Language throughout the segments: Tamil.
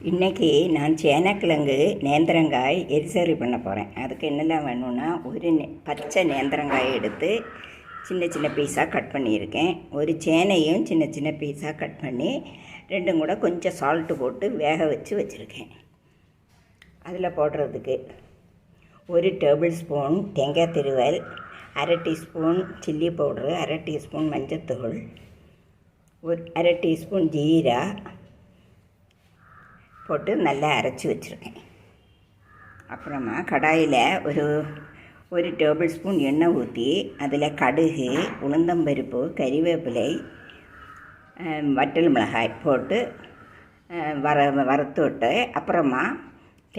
இன்றைக்கி நான் சேனக்கிழங்கு நேந்திரங்காய் எரிசரி பண்ண போகிறேன். அதுக்கு என்னெல்லாம் வேணும்னா, ஒரு பச்சை நேந்திரங்காய் எடுத்து சின்ன சின்ன பீஸாக கட் பண்ணியிருக்கேன். ஒரு சேனையும் சின்ன சின்ன பீஸாக கட் பண்ணி ரெண்டும் கூட கொஞ்சம் சால்ட்டு போட்டு வேக வச்சுருக்கேன். அதில் போடுறதுக்கு ஒரு டேபிள் ஸ்பூன் தேங்காய் திருவல், அரை டீஸ்பூன் சில்லி பவுட்ரு, அரை டீஸ்பூன் மஞ்சத்தூள், ஒரு அரை டீஸ்பூன் ஜீரா போட்டு நல்லா அரைச்சி வச்சுருக்கேன். அப்புறமா கடாயில் ஒரு டேபிள் ஸ்பூன் எண்ணெய் ஊற்றி அதில் கடுகு, உளுந்தம்பருப்பு, கறிவேப்பிலை, வற்றல் மிளகாய் போட்டு வறுத்து விட்டு அப்புறமா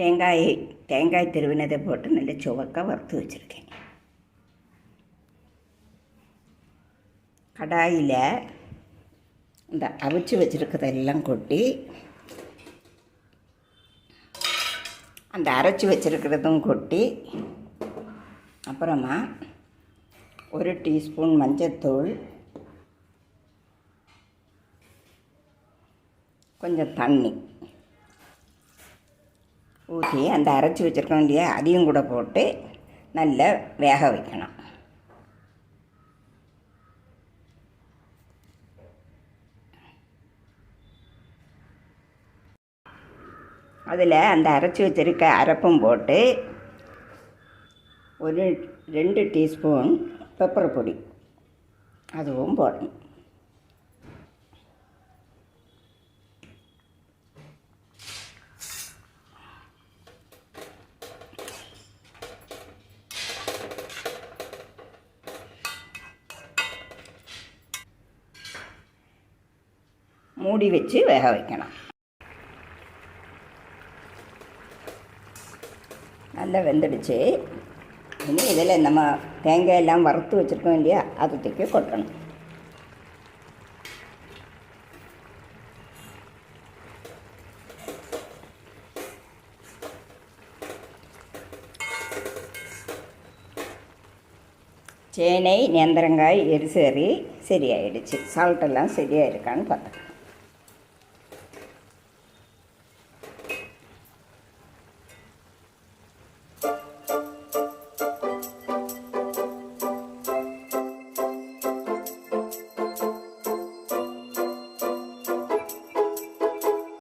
தேங்காய் திருவினதை போட்டு நல்லா சுவக்க வறுத்து வச்சுருக்கேன். கடாயில் இந்த அவிச்சு வச்சுருக்கிறதெல்லாம் கொட்டி அந்த அரைச்சி வச்சுருக்கிறதும் கொட்டி அப்புறமா ஒரு டீஸ்பூன் மஞ்சத்தூள், கொஞ்சம் தண்ணி ஊற்றி அந்த அரைச்சி வச்சுருக்கோம் இல்லையா, அதையும் கூட போட்டு நல்லா வேக வைக்கணும். அதில் அந்த அரைச்சி வச்சுருக்க அரைப்பும் போட்டு ஒரு 2 டீஸ்பூன் பெப்பர் பொடி அதுவும் போடணும். மூடி வச்சு வேக வைக்கணும். நல்லா வெந்துடுச்சு. இனி இதில் நம்ம தேங்காய் எல்லாம் வறுத்து வச்சுருக்கோம் இல்லையா, அதை தூக்கி கொட்டணும். சேனை நேந்திரங்காய் எரிசரி சரியாயிடுச்சு. சால்ட்டெல்லாம் சரியாக இருக்கான்னு பார்த்தேன்.